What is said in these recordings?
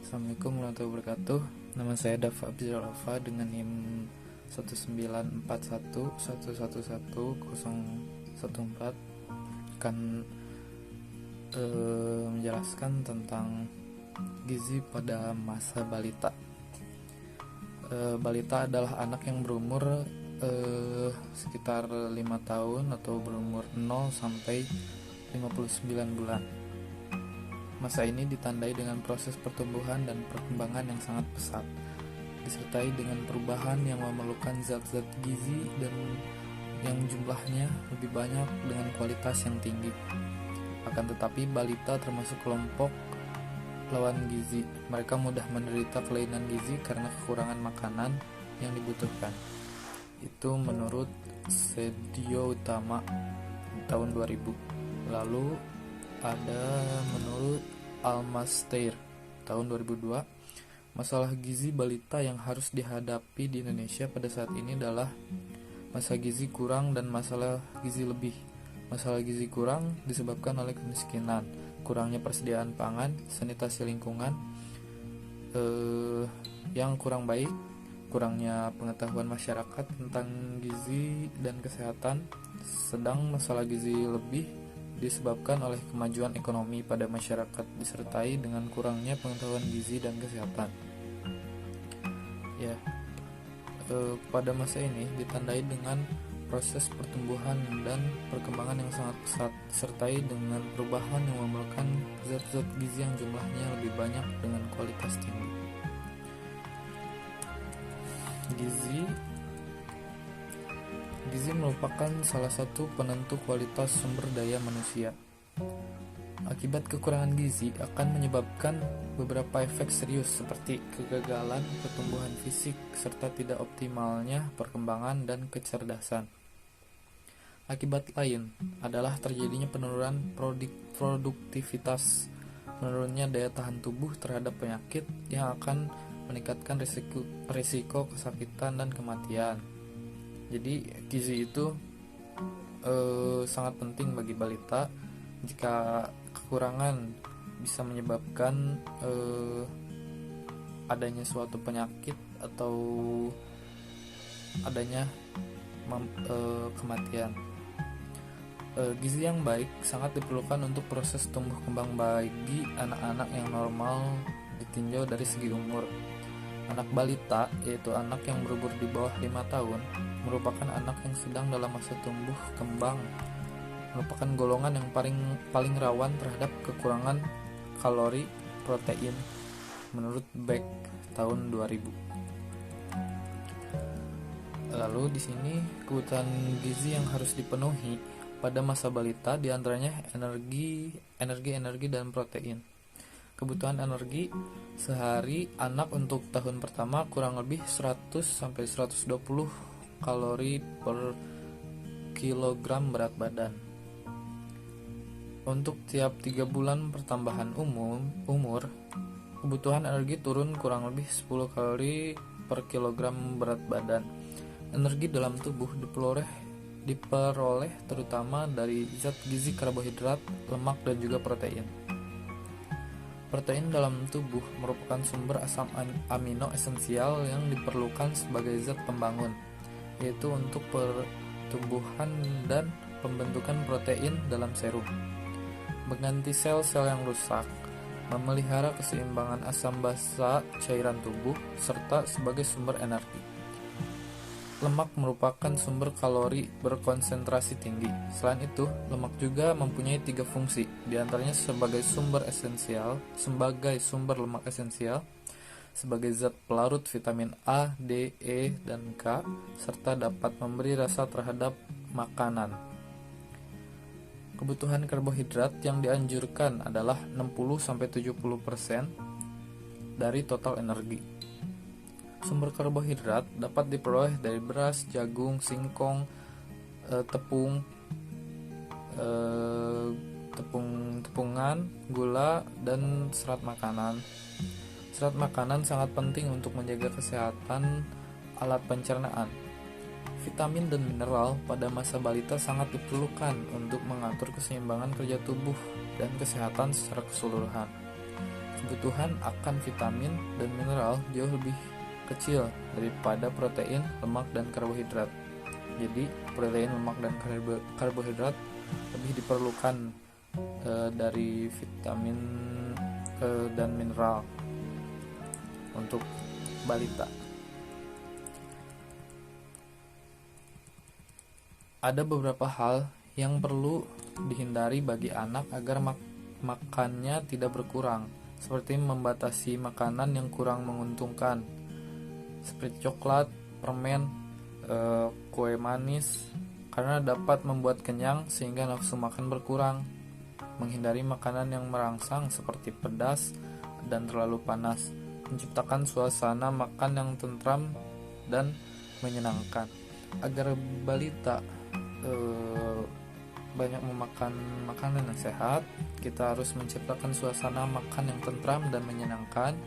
Assalamualaikum warahmatullahi wabarakatuh. Nama saya Dafa Abdul Rafa dengan NIM 19411111014 akan menjelaskan tentang gizi pada masa balita. Balita adalah anak yang berumur sekitar 5 tahun atau berumur 0 sampai 59 bulan. Masa ini ditandai dengan proses pertumbuhan dan perkembangan yang sangat pesat, disertai dengan perubahan yang memerlukan zat-zat gizi dan yang jumlahnya lebih banyak dengan kualitas yang tinggi. Akan tetapi balita termasuk kelompok lawan gizi. Mereka mudah menderita kelainan gizi karena kekurangan makanan yang dibutuhkan. Itu menurut Sedio Utama tahun 2000. Lalu ada menurut Almasteir tahun 2002, masalah gizi balita yang harus dihadapi di Indonesia pada saat ini adalah masa gizi kurang dan masalah gizi lebih. Masalah gizi kurang disebabkan oleh kemiskinan, kurangnya persediaan pangan, sanitasi lingkungan yang kurang baik, kurangnya pengetahuan masyarakat tentang gizi dan kesehatan. Sedang masalah gizi lebih disebabkan oleh kemajuan ekonomi pada masyarakat disertai dengan kurangnya pengetahuan gizi dan kesehatan. Pada masa ini ditandai dengan proses pertumbuhan dan perkembangan yang sangat pesat, disertai dengan perubahan yang memerlukan zat-zat gizi yang jumlahnya lebih banyak dengan kualitas tinggi. Gizi merupakan salah satu penentu kualitas sumber daya manusia. Akibat kekurangan gizi akan menyebabkan beberapa efek serius seperti kegagalan pertumbuhan fisik serta tidak optimalnya perkembangan dan kecerdasan. Akibat lain adalah terjadinya penurunan produktivitas, menurunnya daya tahan tubuh terhadap penyakit yang akan meningkatkan risiko kesakitan dan kematian. Jadi gizi itu sangat penting bagi balita. Jika kekurangan bisa menyebabkan adanya suatu penyakit atau adanya kematian. Gizi yang baik sangat diperlukan untuk proses tumbuh kembang bagi anak-anak yang normal ditinjau dari segi umur. Anak balita, yaitu anak yang berumur di bawah 5 tahun, merupakan anak yang sedang dalam masa tumbuh kembang, merupakan golongan yang paling rawan terhadap kekurangan kalori protein menurut Beck tahun 2000. Lalu di sini kebutuhan gizi yang harus dipenuhi pada masa balita diantaranya energi dan protein. Kebutuhan energi sehari anak untuk tahun pertama kurang lebih 100-120 kalori per kilogram berat badan. Untuk tiap 3 bulan pertambahan umur, kebutuhan energi turun kurang lebih 10 kalori per kilogram berat badan. Energi dalam tubuh diperoleh terutama dari zat gizi karbohidrat, lemak dan juga protein. Protein dalam tubuh merupakan sumber asam amino esensial yang diperlukan sebagai zat pembangun, yaitu untuk pertumbuhan dan pembentukan protein dalam serum, mengganti sel-sel yang rusak, memelihara keseimbangan asam basa cairan tubuh, serta sebagai sumber energi. Lemak merupakan sumber kalori berkonsentrasi tinggi. Selain itu, lemak juga mempunyai 3 fungsi, diantaranya sebagai sumber lemak esensial, sebagai zat pelarut vitamin A, D, E, dan K, serta dapat memberi rasa terhadap makanan. Kebutuhan karbohidrat yang dianjurkan adalah 60-70% dari total energi. Sumber karbohidrat dapat diperoleh dari beras, jagung, singkong, tepungan, gula, dan serat makanan. Serat makanan sangat penting untuk menjaga kesehatan alat pencernaan. Vitamin dan mineral pada masa balita sangat diperlukan untuk mengatur keseimbangan kerja tubuh dan kesehatan secara keseluruhan. kebutuhan akan vitamin dan mineral jauh lebih kecil daripada protein, lemak, dan karbohidrat. Jadi protein, lemak, dan karbohidrat lebih diperlukan dari vitamin dan mineral untuk balita. Ada beberapa hal yang perlu dihindari bagi anak agar makannya tidak berkurang, seperti membatasi makanan yang kurang menguntungkan, seperti coklat, permen, kue manis, karena dapat membuat kenyang sehingga nafsu makan berkurang. Menghindari makanan yang merangsang seperti pedas dan terlalu panas. Menciptakan suasana makan yang tentram dan menyenangkan. Agar balita banyak memakan makanan yang sehat, kita harus menciptakan suasana makan yang tentram dan menyenangkan,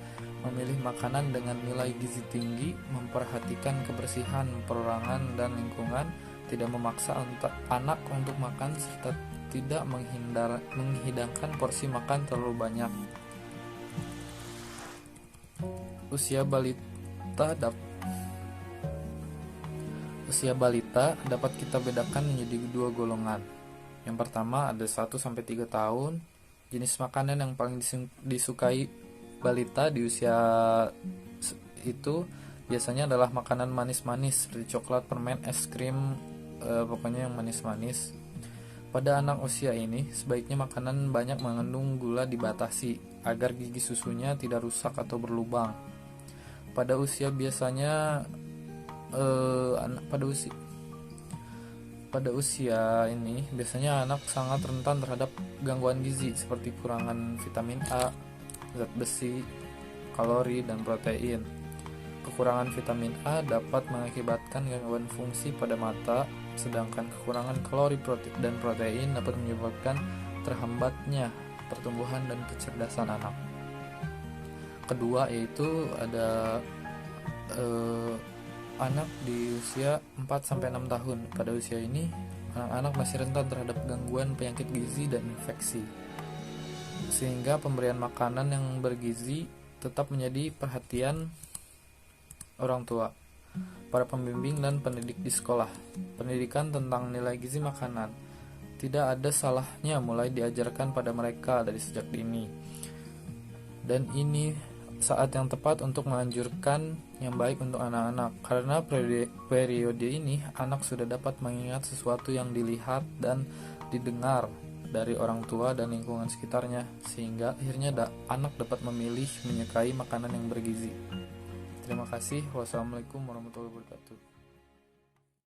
memilih makanan dengan nilai gizi tinggi, memperhatikan kebersihan perorangan dan lingkungan, tidak memaksa anak untuk makan, serta tidak menghidangkan porsi makan terlalu banyak. Usia balita dapat kita bedakan menjadi dua golongan. Yang pertama ada 1-3 tahun. Jenis makanan yang paling disukai balita di usia itu biasanya adalah makanan manis-manis seperti coklat, permen, es krim, pokoknya yang manis-manis. Pada anak usia ini, sebaiknya makanan banyak mengandung gula dibatasi agar gigi susunya tidak rusak atau berlubang. Pada usia ini biasanya anak sangat rentan terhadap gangguan gizi seperti kurangan vitamin A, zat besi, kalori, dan protein. Kekurangan vitamin A dapat mengakibatkan gangguan fungsi pada mata, sedangkan kekurangan kalori dan protein dapat menyebabkan terhambatnya pertumbuhan dan kecerdasan anak. Kedua yaitu ada anak di usia 4-6 tahun. Pada usia ini, anak-anak masih rentan terhadap gangguan penyakit gizi dan infeksi, sehingga pemberian makanan yang bergizi tetap menjadi perhatian orang tua, para pembimbing, dan pendidik di sekolah. Pendidikan tentang nilai gizi makanan tidak ada salahnya mulai diajarkan pada mereka dari sejak dini, dan ini saat yang tepat untuk menganjurkan yang baik untuk anak-anak, karena periode ini anak sudah dapat mengingat sesuatu yang dilihat dan didengar dari orang tua dan lingkungan sekitarnya, sehingga akhirnya anak dapat memilih menyukai makanan yang bergizi. Terima kasih. Wassalamualaikum warahmatullahi wabarakatuh.